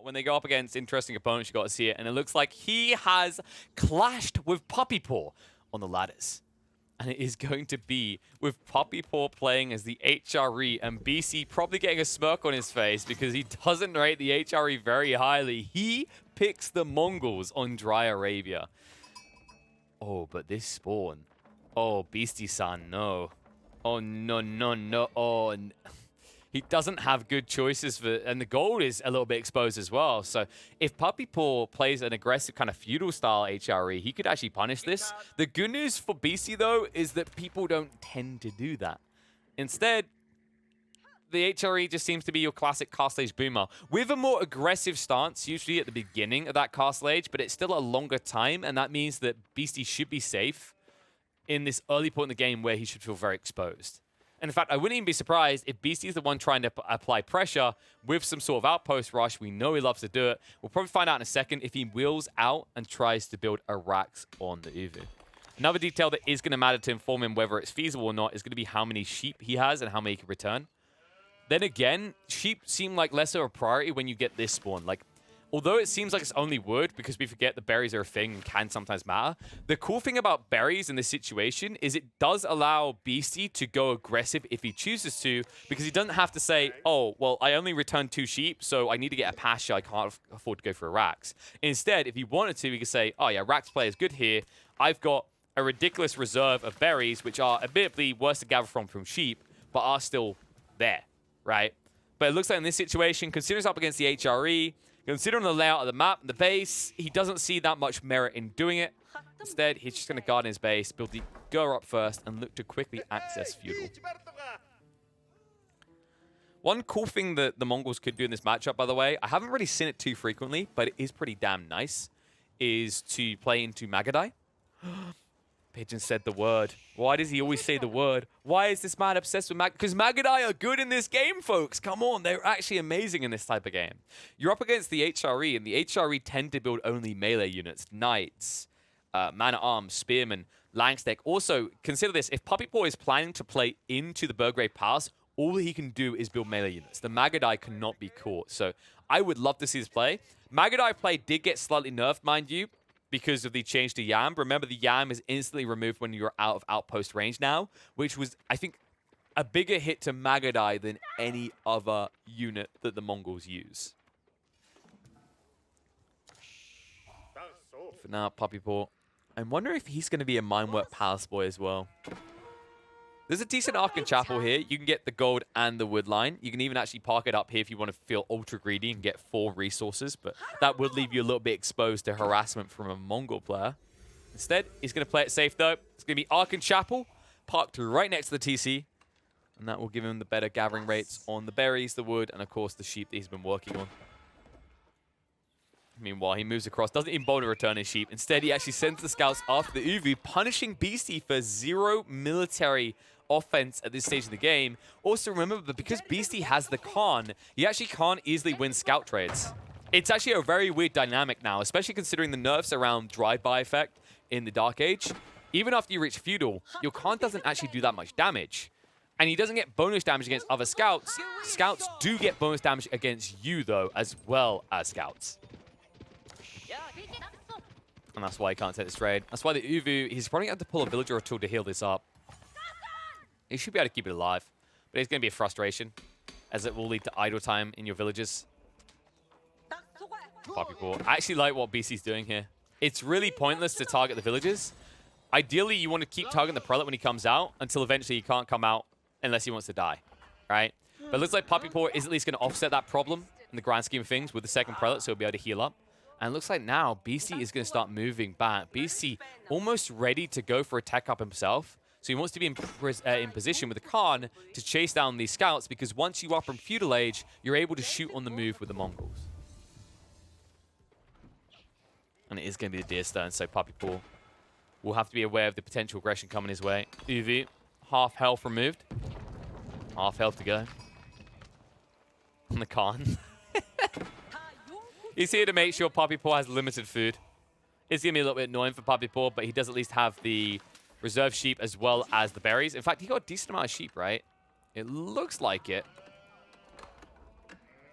When they go up against interesting opponents, you got to see it. And it looks like he has clashed with Puppy Paw on the ladders. And it is going to be with Puppy Paw playing as the HRE and BC probably getting a smirk on his face because he doesn't rate the HRE very highly. He picks the Mongols on Dry Arabia. Oh, but this spawn. Oh, Beastie-san, no. Oh, no, no, no. Oh, he doesn't have good choices for, and the gold is a little bit exposed as well. So if Puppy Paw plays an aggressive kind of feudal style HRE, he could actually punish this. The good news for BC though is that people don't tend to do that. Instead, the HRE just seems to be your classic Castle Age boomer with a more aggressive stance, usually at the beginning of that Castle Age, but it's still a longer time, and that means that Beastie should be safe in this early point in the game where he should feel very exposed. And in fact, I wouldn't even be surprised if Beastie is the one trying to apply pressure with some sort of outpost rush. We know he loves to do it. We'll probably find out in a second if he wheels out and tries to build a Rax on the Uvu. Another detail that is going to matter to inform him whether it's feasible or not is going to be how many sheep he has and how many he can return. Then again, sheep seem like less of a priority when you get this spawn. Like, although it seems like it's only wood because we forget that berries are a thing and can sometimes matter, the cool thing about berries in this situation is it does allow Beastie to go aggressive if he chooses to, because he doesn't have to say, oh, well, I only returned 2 sheep, so I need to get a pasture. I can't afford to go for a Rax. Instead, if he wanted to, he could say, oh yeah, Rax player is good here. I've got a ridiculous reserve of berries, which are admittedly worse to gather from sheep, but are still there, right? But it looks like in this situation, considering it's up against the HRE, considering the layout of the map and the base, he doesn't see that much merit in doing it. Instead, he's just going to guard his base, build the Gur up first, and look to quickly access feudal. One cool thing that the Mongols could do in this matchup, by the way, I haven't really seen it too frequently, but it is pretty damn nice, is to play into Magadai. Pigeon said the word. Why does he always say the word? Why is this man obsessed with Because Magadai are good in this game, folks. Come on, they're actually amazing in this type of game. You're up against the HRE, and the HRE tend to build only melee units. Knights, man-at-arms, spearmen, Langstech. Also, consider this. If Puppy Paw is planning to play into the Burgrave Pass, all he can do is build melee units. The Magadai cannot be caught. So I would love to see this play. Magadai play did get slightly nerfed, mind you, because of the change to Yam. Remember, the Yam is instantly removed when you're out of outpost range now, which was, I think, a bigger hit to Magadai than any other unit that the Mongols use. For now, Puppy Paw. I'm wondering if he's going to be a Minework Palace boy as well. There's a decent Ark and Chapel here. You can get the gold and the wood line. You can even actually park it up here if you want to feel ultra greedy and get 4 resources, but that would leave you a little bit exposed to harassment from a Mongol player. Instead, he's going to play it safe though. It's going to be Ark and Chapel parked right next to the TC, and that will give him the better gathering rates on the berries, the wood, and of course the sheep that he's been working on. Meanwhile, he moves across, doesn't even bother to return his sheep. Instead, he actually sends the scouts after the Uvu, punishing Beastie for 0 military offense at this stage of the game. Also, remember that because Beastie has the Khan, he actually can't easily win scout trades. It's actually a very weird dynamic now, especially considering the nerfs around drive-by effect in the Dark Age. Even after you reach feudal, your Khan doesn't actually do that much damage. And he doesn't get bonus damage against other scouts. Scouts do get bonus damage against you, though, as well as scouts. And that's why he can't take this trade. That's why the Uvu, he's probably going to have to pull a villager or two to heal this up. He should be able to keep it alive. But it's going to be a frustration, as it will lead to idle time in your villages. Puppy Paw. I actually like what BC's doing here. It's really pointless to target the villagers. Ideally, you want to keep targeting the prelate when he comes out, until eventually he can't come out unless he wants to die, right? But it looks like Puppy Paw is at least going to offset that problem in the grand scheme of things with the second prelate, so he'll be able to heal up. And it looks like now BC is going to start moving back. BC almost ready to go for a tech up himself. So he wants to be in position with the Khan to chase down these scouts, because once you are from Feudal Age, you're able to shoot on the move with the Mongols. And it is going to be the Deer Stern, so Puppy Paw will have to be aware of the potential aggression coming his way. Uvu, half health removed. Half health to go. And the Khan. He's here to make sure Puppy Paw has limited food. It's going to be a little bit annoying for Puppy Paw, but he does at least have the reserve sheep as well as the berries. In fact, he got a decent amount of sheep, right? It looks like it.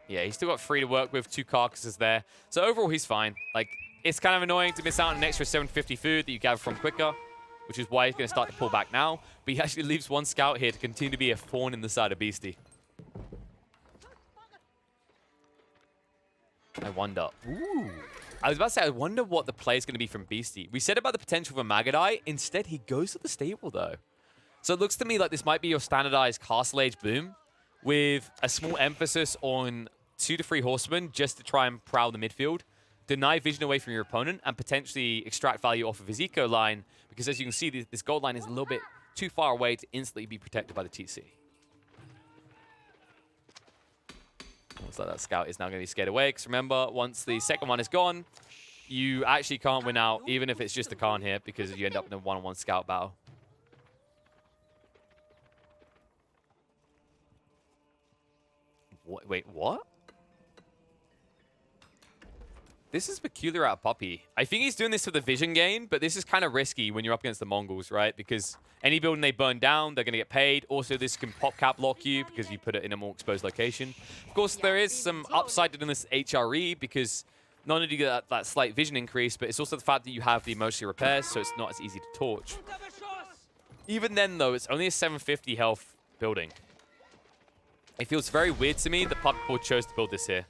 Yeah, he's still got 3 to work with, 2 carcasses there. So overall, he's fine. Like, it's kind of annoying to miss out on an extra 750 food that you gather from quicker, which is why he's going to start to pull back now. But he actually leaves 1 scout here to continue to be a thorn in the side of Beastie. I wonder. Ooh. I was about to say, I wonder what the play is going to be from Beastie. We said about the potential for Magadai. Instead, he goes to the stable, though. So it looks to me like this might be your standardized Castle Age boom with a small emphasis on 2 to 3 horsemen just to try and prowl the midfield, deny vision away from your opponent, and potentially extract value off of his eco line. Because as you can see, this gold line is a little bit too far away to instantly be protected by the TC. Looks like that scout is now going to be scared away, because remember, once the second one is gone, you actually can't win out, even if it's just a Khan here, because you end up in a one-on-one scout battle. Wait, what? This is peculiar out of Puppy. I think he's doing this for the vision gain, but this is kind of risky when you're up against the Mongols, right? Because any building they burn down, they're going to get paid. Also, this can pop cap lock you because you put it in a more exposed location. Of course, there is some upside to doing this HRE because not only do you get that slight vision increase, but it's also the fact that you have the emergency repairs, so it's not as easy to torch. Even then, though, it's only a 750 health building. It feels very weird to me that Puppy Paw chose to build this here.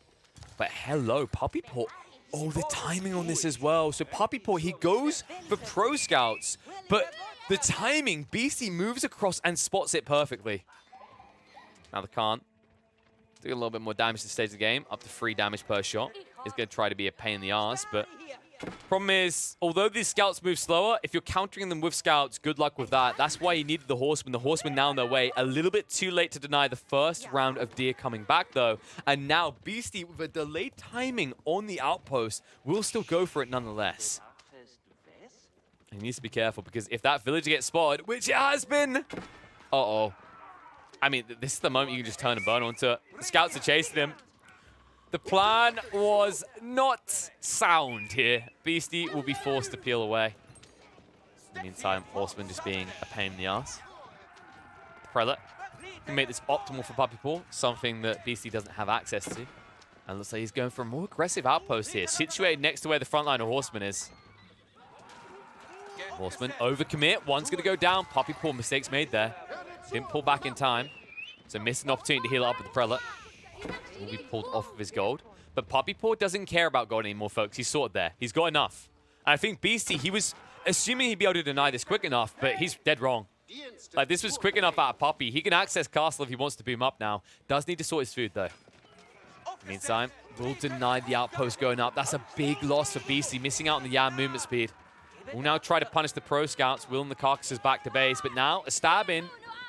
But hello, Puppy Paw. Oh, the timing on this as well. So Puppy Paw, he goes for Pro Scouts, but the timing, Beastie moves across and spots it perfectly. Now they can't. Do a little bit more damage to the stage of the game, up to 3 damage per shot. It's going to try to be a pain in the ass, but problem is, although these scouts move slower, if you're countering them with scouts, good luck with that. That's why you needed the horsemen. The horsemen now on their way. A little bit too late to deny the first round of deer coming back, though. And now Beastie, with a delayed timing on the outpost, will still go for it nonetheless. He needs to be careful, because if that villager gets spotted, which it has been... Uh-oh. I mean, this is the moment you can just turn and burn onto it. The scouts are chasing him. The plan was not sound here. Beastie will be forced to peel away. In the meantime, Horseman just being a pain in the ass. The Prelate can make this optimal for Puppy Paw, something that Beastie doesn't have access to. And looks like he's going for a more aggressive outpost here, situated next to where the front line of Horseman is. Horseman overcommit. One's going to go down. Puppy Paw, mistakes made there. Didn't pull back in time. So missed an opportunity to heal up with the Prelate. Will be pulled off of his gold. But Puppy Paw doesn't care about gold anymore, folks. He's sorted there. He's got enough. And I think Beastie, he was assuming he'd be able to deny this quick enough, but he's dead wrong. Like, this was quick enough out of Puppy. He can access Castle if he wants to boom up now. Does need to sort his food, though. Meantime, will deny the outpost going up. That's a big loss for Beastie, missing out on the Yam movement speed. Will now try to punish the Pro Scouts, willing the carcasses back to base. But now, a stab in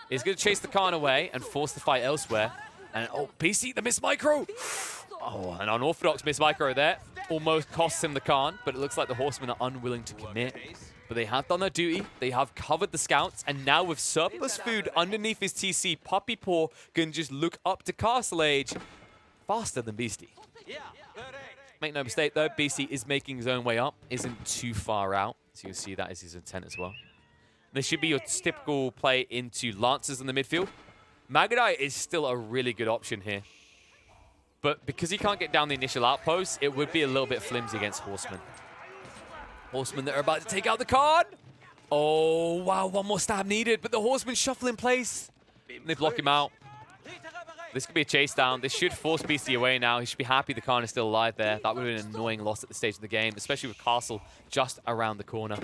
is going to chase the Khan away and force the fight elsewhere. And, oh, Beastie, the miss micro. Oh, an unorthodox miss micro there. Almost costs him the Khan, but it looks like the Horsemen are unwilling to commit. But they have done their duty. They have covered the scouts. And now with surplus food underneath his TC, Puppy Paw can just look up to Castle Age faster than Beastie. Make no mistake, though, Beastie is making his own way up. Isn't too far out. So you can see that is his intent as well. This should be your typical play into Lancers in the midfield. Magadai is still a really good option here. But because he can't get down the initial outpost, it would be a little bit flimsy against Horsemen. Horsemen that are about to take out the card. Oh, wow, one more stab needed, but the Horsemen shuffle in place. And they block him out. This could be a chase down. This should force Beastie away now. He should be happy the Khan is still alive there. That would have been an annoying loss at the stage of the game, especially with Castle just around the corner.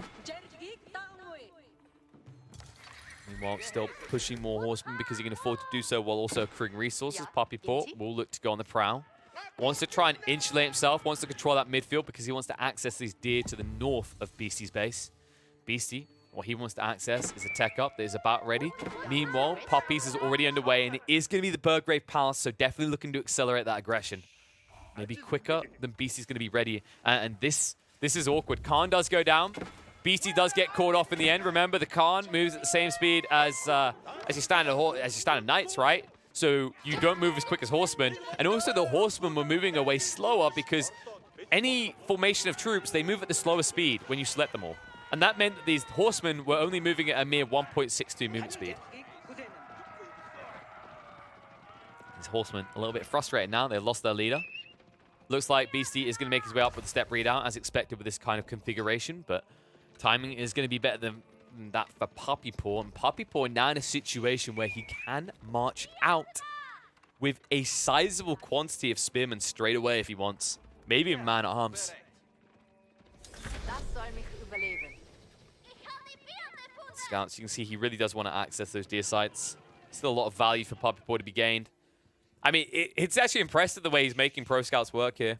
Meanwhile, still pushing more Horsemen because he can afford to do so while also accruing resources. Puppy Paw will look to go on the prowl. Wants to try and insulate himself, wants to control that midfield because he wants to access these deer to the north of Beastie's base. Beastie, what he wants to access is a tech up that is about ready. Meanwhile, Puppies is already underway and it is going to be the Burgrave Palace, so definitely looking to accelerate that aggression. Maybe quicker than Beastie's going to be ready. And this is awkward. Khan does go down. Beastie does get caught off in the end. Remember, the Khan moves at the same speed as your standard Knights, right? So you don't move as quick as Horsemen. And also the Horsemen were moving away slower because any formation of troops, they move at the slowest speed when you select them all. And that meant that these Horsemen were only moving at a mere 1.62 movement speed. These horsemen a little bit frustrated now. They've lost their leader. Looks like Beastie is going to make his way up with the step readout as expected with this kind of configuration, but timing is going to be better than that for Puppy Paw. And Puppy Paw now in a situation where he can march out with a sizable quantity of spearmen straight away if he wants. Maybe even man-at-arms. Scouts, you can see he really does want to access those deer sites. Still a lot of value for Puppy Paw to be gained. I mean, it's actually impressive the way he's making Pro Scouts work here.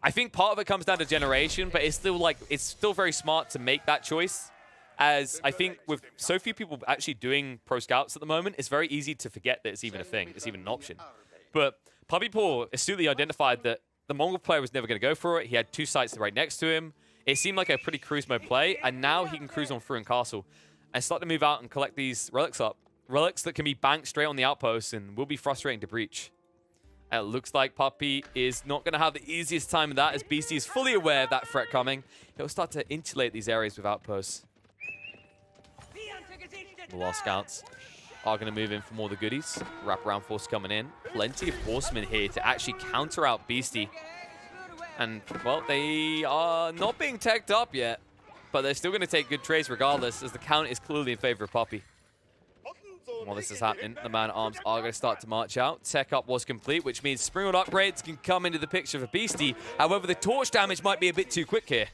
I think part of it comes down to generation, but it's still very smart to make that choice. As I think with so few people actually doing Pro Scouts at the moment, it's very easy to forget that it's even a thing. It's even an option. But Puppy Paw astutely identified that the Mongol player was never going to go for it. He had 2 sites right next to him. It seemed like a pretty cruise mode play, and now he can cruise on through in castle and start to move out and collect these relics up. Relics that can be banked straight on the outpost and will be frustrating to breach. It looks like Puppy is not going to have the easiest time with that, as Beastie is fully aware of that threat coming. He'll start to insulate these areas with outposts. The Lost Scouts are going to move in for more of the goodies. Wraparound force coming in. Plenty of horsemen here to actually counter out Beastie. And, well, they are not being teched up yet, but they're still going to take good trades regardless, as the count is clearly in favor of Puppy. While this is happening, the man-at-arms are going to start to march out. Tech up was complete, which means Springald upgrades can come into the picture for Beastie. However, the torch damage might be a bit too quick here.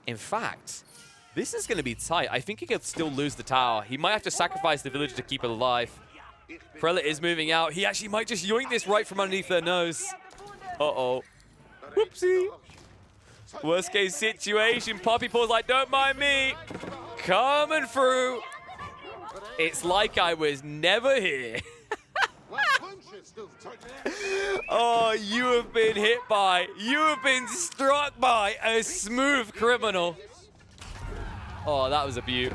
In fact, this is going to be tight. I think he could still lose the tower. He might have to sacrifice the village to keep it alive. Prelate is moving out. He actually might just yoink this right from underneath their nose. Uh-oh. Whoopsie. Worst case situation. Puppy Paw's like, don't mind me. Coming through. It's like I was never here. Oh, you have been hit by, you have been struck by a smooth criminal. Oh, that was a beaut.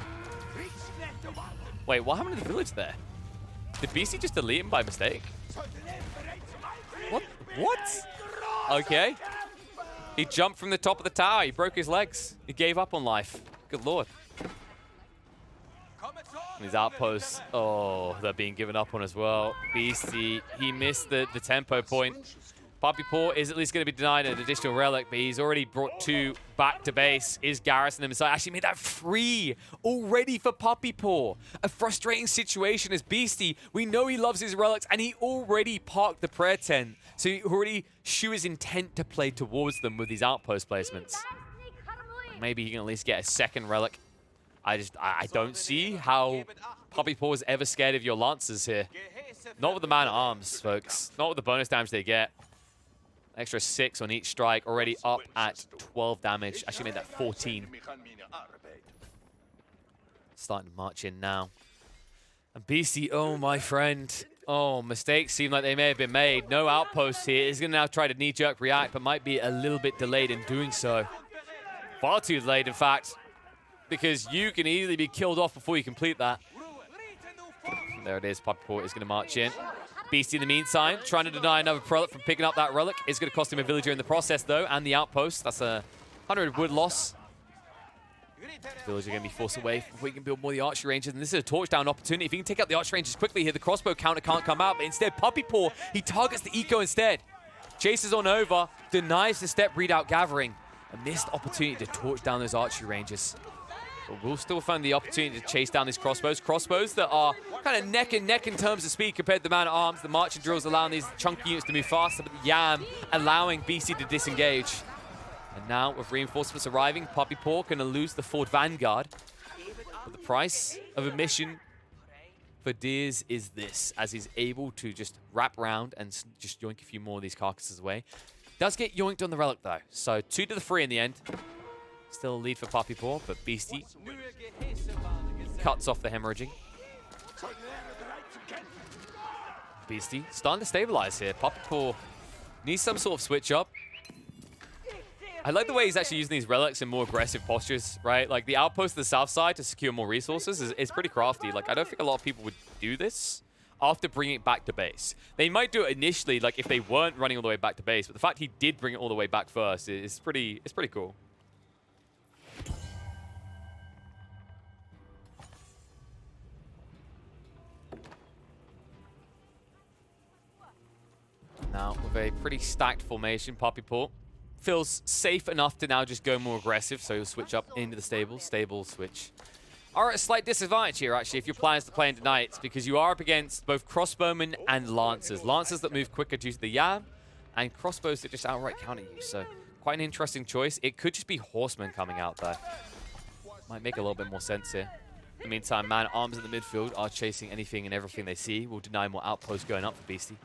Wait, what happened to the village there? Did BC just delete him by mistake? What? What? Okay. He jumped from the top of the tower. He broke his legs. He gave up on life. Good lord. His outposts, oh, they're being given up on as well. Beastie, he missed the tempo point. Puppy Paw is at least going to be denied an additional relic, but he's already brought 2 back to base. Is garrison them inside. Actually made that 3 already for Puppy Paw. A frustrating situation as Beastie, we know he loves his relics, and he already parked the prayer tent. So he already show his intent to play towards them with these outpost placements. Maybe he can at least get a 2nd relic. I don't see how Puppy Paw is ever scared of your Lancers here. Not with the man-at-arms, folks. Not with the bonus damage they get. Extra 6 on each strike, already up at 12 damage. Actually made that 14. Starting to march in now. And BC, oh my friend. Oh, mistakes seem like they may have been made. No outpost here. He's going to now try to knee-jerk react, but might be a little bit delayed in doing so. Far too delayed, in fact. Because you can easily be killed off before you complete that. There it is. Puppy Paw is going to march in. Beastie in the meantime, trying to deny another prelate from picking up that relic. Is going to cost him a villager in the process, though, and the outpost. That's a 100 wood loss. Villager going to be forced away before he can build more of the archery ranges. And this is a torch down opportunity. If he can take out the archery ranges quickly here, the crossbow counter can't come out. But instead, Puppy Paw, he targets the eco instead. Chases on over, denies the step readout gathering. A missed opportunity to torch down those archery ranges. But we'll still find the opportunity to chase down these crossbows. Crossbows that are kind of neck and neck in terms of speed compared to the man-at-arms. The marching drills allowing these chunky units to move faster, but the Yam allowing BC to disengage. And now, with reinforcements arriving, Puppy Paw going to lose the Ford Vanguard. But the price of admission for Deers is this, as he's able to just wrap around and just yoink a few more of these carcasses away. Does get yoinked on the relic, though. So 2 to the 3 in the end. Still a lead for Puppy Paw, but Beastie cuts off the hemorrhaging. Beastie starting to stabilize here. Puppy Paw needs some sort of switch up. I like the way he's actually using these relics in more aggressive postures, right? Like the outpost to the south side to secure more resources is pretty crafty. Like I don't think a lot of people would do this after bringing it back to base. They might do it initially, like if they weren't running all the way back to base, but the fact he did bring it all the way back first is pretty cool. now with a pretty stacked formation. Poppy Paw feels safe enough to now just go more aggressive, so he'll switch up into the stable. Stable switch. Are at a slight disadvantage here, actually, if your plan is to play into Knights, because you are up against both crossbowmen and lancers. Lancers that move quicker due to the Yam, and crossbows that just outright counter you. So quite an interesting choice. It could just be horsemen coming out there. Might make a little bit more sense here. In the meantime, man-at-arms in the midfield are chasing anything and everything they see. Will deny more outposts going up for Beastie.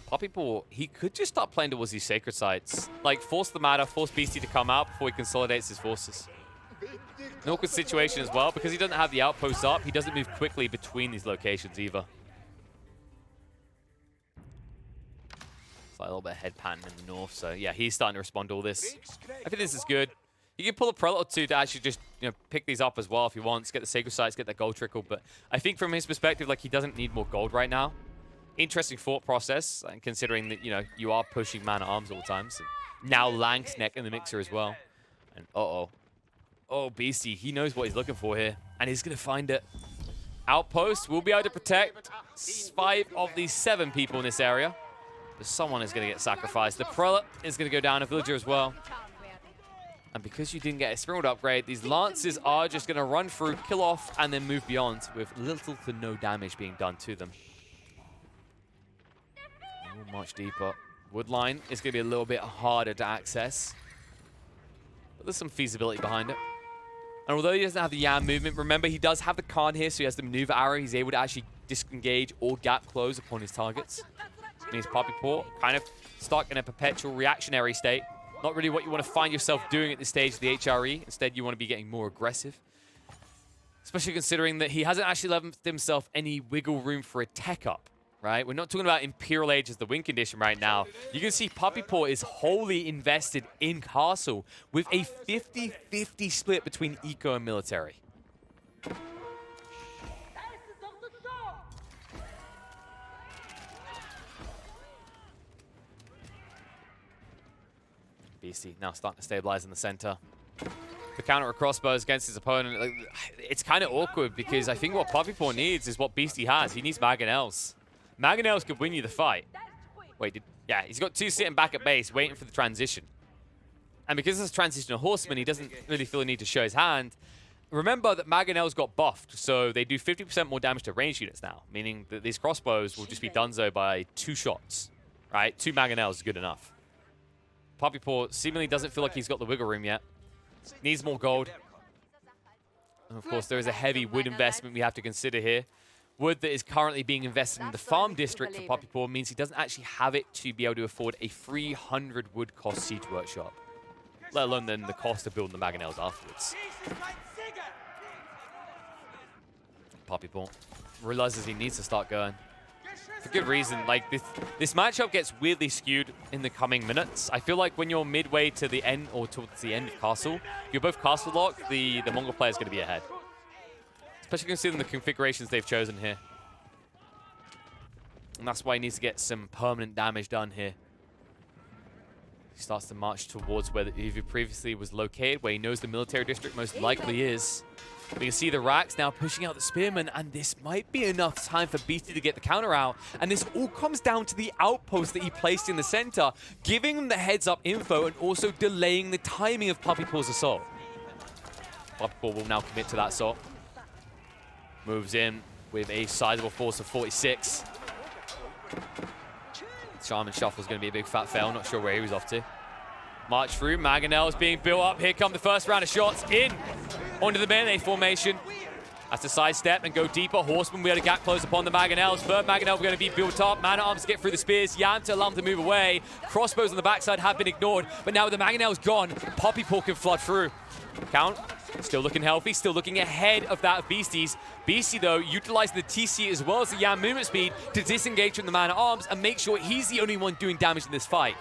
Poppy Paw, he could just start playing towards these sacred sites. Like, force the matter, force Beastie to come out before he consolidates his forces. An awkward situation as well, because he doesn't have the outposts up. He doesn't move quickly between these locations either. It's like a little bit of head pattern in the north, so yeah, he's starting to respond to all this. I think this is good. You can pull a prelate or two to actually just, you know, pick these up as well if he wants. Get the sacred sites, get that gold trickle. But I think from his perspective, like, he doesn't need more gold right now. Interesting thought process, and considering that, you know, you are pushing man-at-arms all the time. So now Lang's neck in the mixer as well. And oh, Beastie, he knows what he's looking for here, and he's going to find it. Outpost will be able to protect 5 of these 7 people in this area. But someone is going to get sacrificed. The prelate is going to go down, a villager as well. And because you didn't get a Springwood upgrade, these lances are just going to run through, kill off, and then move beyond with little to no damage being done to them. Much deeper. Woodline is going to be a little bit harder to access, but there's some feasibility behind it. And although he doesn't have the Yam movement, remember he does have the card here, so he has the maneuver arrow. He's able to actually disengage or gap close upon his targets. It means Poppy Paw kind of stuck in a perpetual reactionary state. Not really what you want to find yourself doing at this stage of the HRE. Instead, you want to be getting more aggressive. Especially considering that he hasn't actually left himself any wiggle room for a tech up. Right? We're not talking about Imperial Age as the win condition right now. You can see Poppy Paw is wholly invested in Castle with a 50-50 split between eco and military. Beastie now starting to stabilize in the center. The counter of crossbows against his opponent, like, it's kind of awkward because I think what Poppy Paw needs is what Beastie has. He needs Mangonels. Mangonels could win you the fight. Wait, yeah, he's got 2 sitting back at base waiting for the transition. And because it's a transition of horseman, he doesn't really feel the need to show his hand. Remember that Mangonels got buffed, so they do 50% more damage to ranged units now, meaning that these crossbows will just be donezo by 2 shots, right? 2 Mangonels is good enough. Poppy Paw seemingly doesn't feel like he's got the wiggle room yet. Needs more gold. And of course, there is a heavy wood investment we have to consider here. Wood that is currently being invested in the farm district for Poppy Paw means he doesn't actually have it to be able to afford a 300 wood cost siege workshop, let alone then the cost of building the Mangonels afterwards. Poppy Paw realizes he needs to start going. For good reason. Like, this matchup gets weirdly skewed in the coming minutes. I feel like when you're midway to the end, or towards the end of Castle, you're both Castle locked, the Mongol player is going to be ahead. Especially considering the configurations they've chosen here. And that's why he needs to get some permanent damage done here. He starts to march towards where he previously was located, where he knows the military district most likely is. We can see the racks now pushing out the spearmen, and this might be enough time for Beastie to get the counter out. And this all comes down to the outpost that he placed in the center, giving him the heads-up info and also delaying the timing of Poppy Paw's assault. Poppy Paw will now commit to that assault. Moves in with a sizable force of 46. Shaman Shuffle is going to be a big fat fail. Not sure where he was off to. March through. Mangonel is being built up. Here come the first round of shots. In onto the melee formation. Has to sidestep and go deeper. Horseman, we had a gap close upon the Mangonels. Third Mangonel going to be built up. Man-at-arms get through the spears. Yam to allow them to move away. Crossbows on the backside have been ignored. But now with the Mangonel's gone, Poppy Paw can flood through. Count. Still looking healthy, still looking ahead of that of Beastie's. Beastie, though, utilizing the TC as well as the Yam movement speed to disengage from the man-at-arms and make sure he's the only one doing damage in this fight.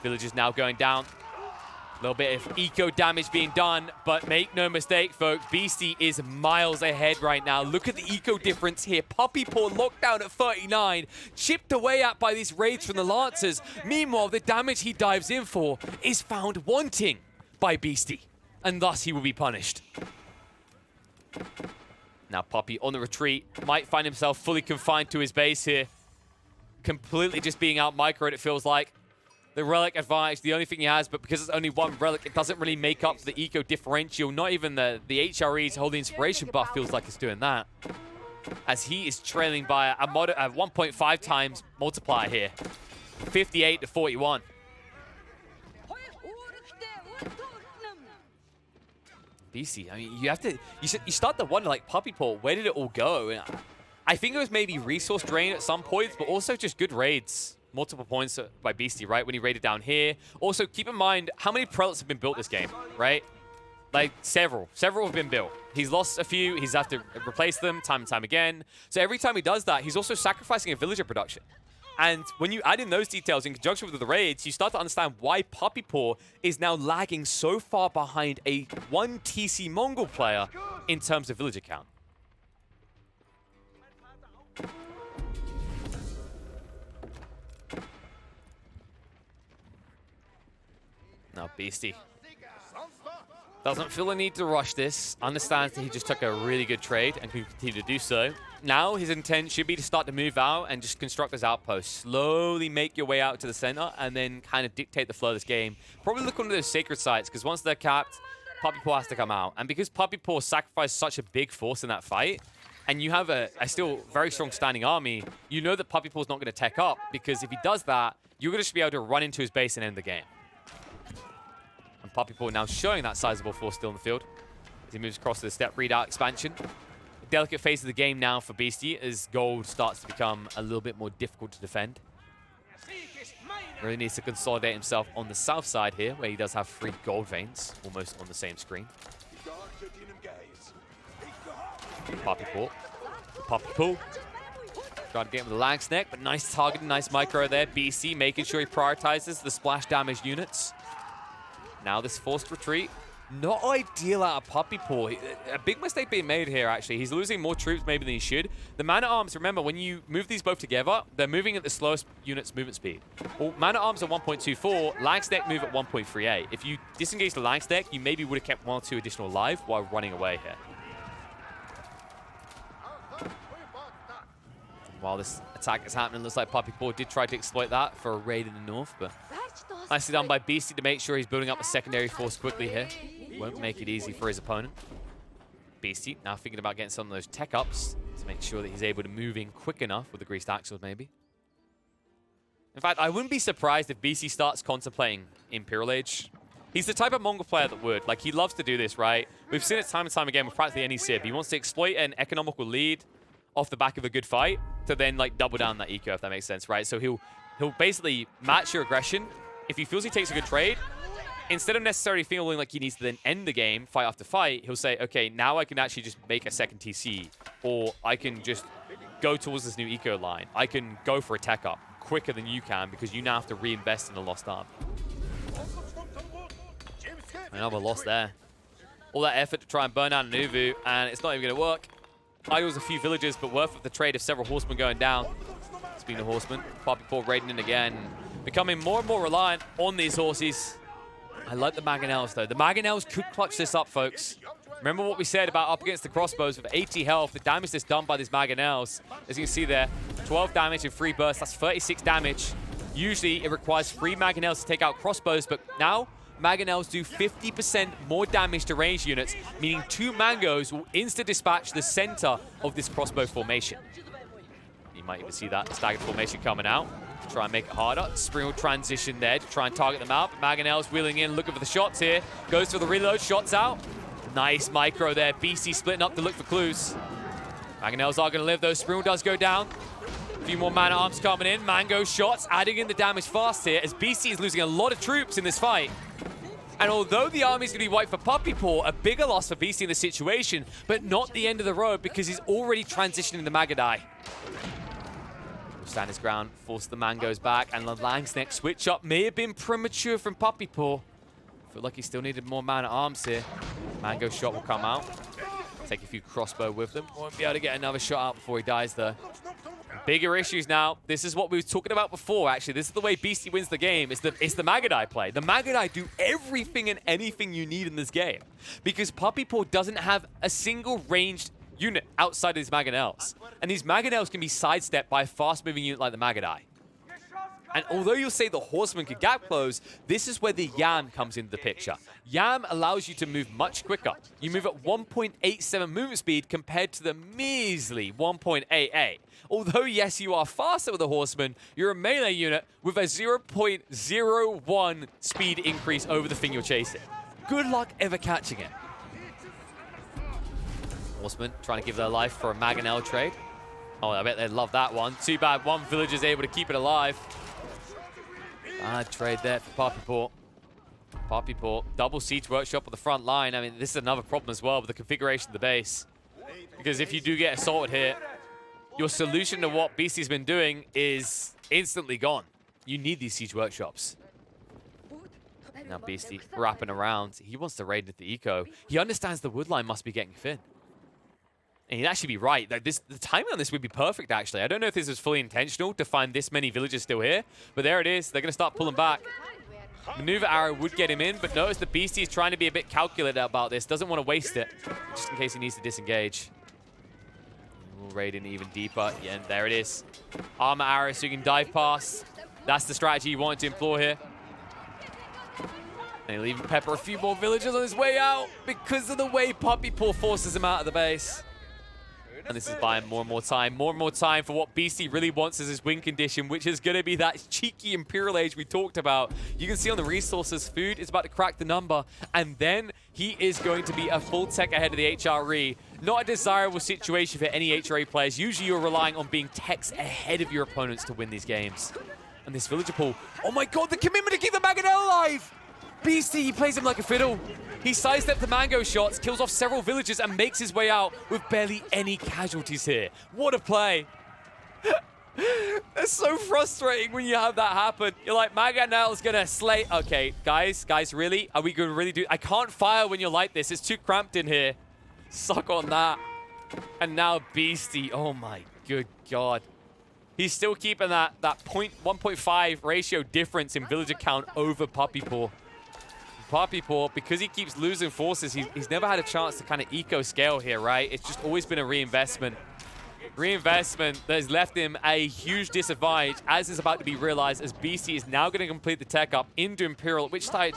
Villagers now going down. A little bit of eco damage being done, but make no mistake, folks, Beastie is miles ahead right now. Look at the eco difference here. Poppy Paw locked down at 39, chipped away at by these raids from the Lancers. Meanwhile, the damage he dives in for is found wanting by Beastie, and thus he will be punished. Now Poppy on the retreat, might find himself fully confined to his base here. Completely just being out microed, it feels like. The relic advantage, the only thing he has, but because it's only one relic, it doesn't really make up for the eco differential. Not even the HRE's holding inspiration buff feels like it's doing that. As he is trailing by a 1.5 times multiplier here. 58 to 41. BC, I mean, you start to wonder, like, Puppy Paw, where did it all go? And I think it was maybe resource drain at some points, but also just good raids. Multiple points by Beastie, right, when he raided down here. Also, keep in mind, how many prelates have been built this game, right? Like, several. Several have been built. He's lost a few. He's had to replace them time and time again. So every time he does that, he's also sacrificing a villager production. And when you add in those details in conjunction with the raids, you start to understand why Puppy Paw is now lagging so far behind a 1 TC Mongol player in terms of villager count. Now Beastie doesn't feel a need to rush this. Understands that he just took a really good trade and can continue to do so. Now his intent should be to start to move out and just construct his outpost. Slowly make your way out to the center and then kind of dictate the flow of this game. Probably look under those sacred sites because once they're capped, Puppy Paw has to come out. And because Puppy Paw sacrificed such a big force in that fight, and you have a still very strong standing army, you know that Puppy Paw's not going to tech up because if he does that, you're going to just be able to run into his base and end the game. And Puppy Paw now showing that sizable force still in the field as he moves across to the step readout expansion. A delicate phase of the game now for Beastie as gold starts to become a little bit more difficult to defend. Really needs to consolidate himself on the south side here, where he does have 3 gold veins almost on the same screen. Puppy Paw. Puppy Paw. Trying to get him with the Lang Snack, but nice targeting, nice micro there. BC making sure he prioritizes the splash damage units. Now this forced retreat, not ideal out of Puppy Paw. A big mistake being made here, actually. He's losing more troops maybe than he should. The Man-at-Arms, remember, when you move these both together, they're moving at the slowest unit's movement speed. Well, Man-at-Arms are 1.24, Langstack move at 1.38. If you disengage the Langstack, you maybe would have kept 1 or 2 additional alive while running away here. While this attack is happening, looks like Puppy Paw did try to exploit that for a raid in the north, but nicely done by Beastie to make sure he's building up a secondary force quickly here. Won't make it easy for his opponent. Beastie now thinking about getting some of those tech ups to make sure that he's able to move in quick enough with the greased axles maybe. In fact, I wouldn't be surprised if Beastie starts contemplating Imperial Age. He's the type of Mongol player that would. Like, he loves to do this, right? We've seen it time and time again with practically any Civ. He wants to exploit an economical lead off the back of a good fight to then, like, double down that eco, if that makes sense, right? So he'll basically match your aggression. If he feels he takes a good trade, instead of necessarily feeling like he needs to then end the game fight after fight, he'll say, okay, now I can actually just make a second TC, or I can just go towards this new eco line. I can go for a tech up quicker than you can because you now have to reinvest in the lost arm. Another loss there. All that effort to try and burn out an Uvu, and it's not even going to work. Idles a few villagers, but worth of the trade of several horsemen going down. Speaking of horsemen, Puppy Paw raiding in again. Becoming more and more reliant on these horses. I like the Mangonels, though. The Mangonels could clutch this up, folks. Remember what we said about up against the crossbows with 80 health, the damage that's done by these Mangonels. As you can see there, 12 damage in 3 bursts. That's 36 damage. Usually, it requires 3 Mangonels to take out crossbows, but now Mangonels do 50% more damage to ranged units, meaning 2 Mangos will insta-dispatch the center of this crossbow formation. You might even see that staggered formation coming out. Try and make it harder. Spring will transition there to try and target them out. But Mangonels wheeling in, looking for the shots here. Goes for the reload, shots out. Nice micro there. BC splitting up to look for clues. Mangonels are going to live though. Spring does go down. A few more man-at-arms coming in. Mango shots, adding in the damage fast here as BC is losing a lot of troops in this fight. And although the army's going to be wiped for Puppy Paw, a bigger loss for BC in this situation, but not the end of the road because he's already transitioning the Magadai. Will stand his ground, force the Mangos back, and the Langsneck switch up may have been premature from Puppy Paw. Feel like he still needed more man-at-arms here. Mango shot will come out. Take a few crossbow with them. Won't be able to get another shot out before he dies though. Bigger issues now. This is what we were talking about before, actually. This is the way Beastie wins the game. It's the Magadai play. The Magadai do everything and anything you need in this game. Because Puppy Paw doesn't have a single ranged unit outside of these Mangonels. And these Mangonels can be sidestepped by a fast-moving unit like the Magadai. And although you'll say the Horseman could gap close, this is where the Yam comes into the picture. Yam allows you to move much quicker. You move at 1.87 movement speed compared to the measly 1.88. Although, yes, you are faster with a Horseman, you're a melee unit with a 0.01 speed increase over the thing you're chasing. Good luck ever catching it. Horseman trying to give their life for a Mangonel trade. Oh, I bet they'd love that one. Too bad one villager's able to keep it alive. Bad trade there for Poppypaw. Poppypaw, double siege workshop on the front line. I mean, this is another problem as well with the configuration of the base. Because if you do get assaulted here, your solution to what Beastie's been doing is instantly gone. You need these siege workshops. Now Beastie wrapping around. He wants to raid into the eco. He understands the wood line must be getting thin. And he'd actually be right. Like the timing on this would be perfect, actually. I don't know if this is fully intentional to find this many villagers still here, but there it is. They're going to start pulling back. Maneuver arrow would get him in, but notice the Beastie is trying to be a bit calculated about this. Doesn't want to waste it, just in case he needs to disengage. We'll raid in even deeper. Yeah, and there it is. Armor arrow so you can dive past. That's the strategy you wanted to employ here. And he'll even pepper a few more villagers on his way out because of the way Poppypaw forces him out of the base. And this is buying more and more time for what Beastie really wants as his win condition, which is going to be that cheeky Imperial Age we talked about. You can see on the resources, food is about to crack the number, and then he is going to be a full tech ahead of the HRE. Not a desirable situation for any HRE players. Usually you're relying on being techs ahead of your opponents to win these games. And this villager pool, oh my god, the commitment to keep the Mangonel alive! Beastie, he plays him like a fiddle. He sidestepped the mango shots, kills off several villagers, and makes his way out with barely any casualties here. What a play. It's so frustrating when you have that happen. You're like, Mangonel's gonna slay. Okay, guys, really? Are we gonna really do? I can't fire when you're like this. It's too cramped in here. Suck on that. And now Beastie, oh my good god. He's still keeping that 1.5 ratio difference in villager count over Poppypaw. Poppypaw, because he keeps losing forces, he's never had a chance to kind of eco-scale here, right? It's just always been a reinvestment. Reinvestment that has left him a huge disadvantage, as is about to be realized, as Beastie is now going to complete the tech up into Imperial, at which stage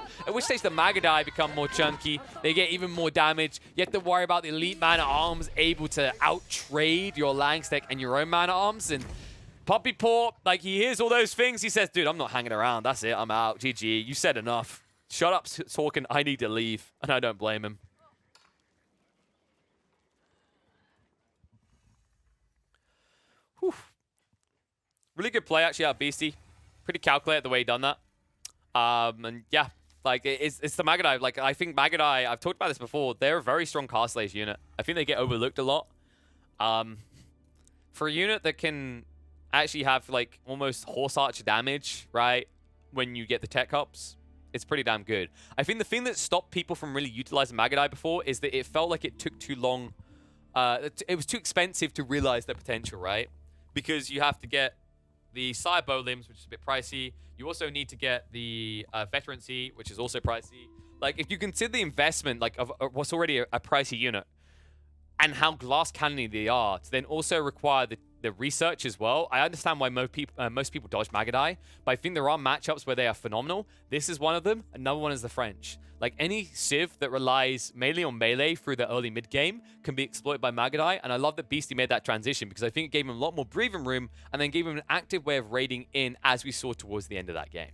the Magadai become more chunky. They get even more damage. You have to worry about the elite man-at-arms able to out-trade your Langstick and your own man-at-arms, and Poppypaw, like, he hears all those things. He says, dude, I'm not hanging around. That's it. I'm out. GG. You said enough. Shut up talking. I need to leave. And I don't blame him. Whew. Really good play, actually, out of Beastie. Pretty calculated the way he done that. And yeah, like, it's the Magadai. Like, I think Magadai, I've talked about this before, they're a very strong cast slash unit. I think they get overlooked a lot. For a unit that can actually have, like, almost horse archer damage, right, when you get the tech ups, it's pretty damn good. I think the thing that stopped people from really utilizing Magadai before is that it felt like it took too long. It was too expensive to realize their potential, right? Because you have to get the Sire Bow limbs, which is a bit pricey. You also need to get the Veterancy, which is also pricey. Like, if you consider the investment, like, of what's already a pricey unit, and how glass cannon they are, to then also require the research as well. I understand why most people dodge Magadai, but I think there are matchups where they are phenomenal. This is one of them. Another one is the French. Like, any Civ that relies mainly on melee through the early mid-game can be exploited by Magadai, and I love that Beastie made that transition because I think it gave him a lot more breathing room and then gave him an active way of raiding in as we saw towards the end of that game.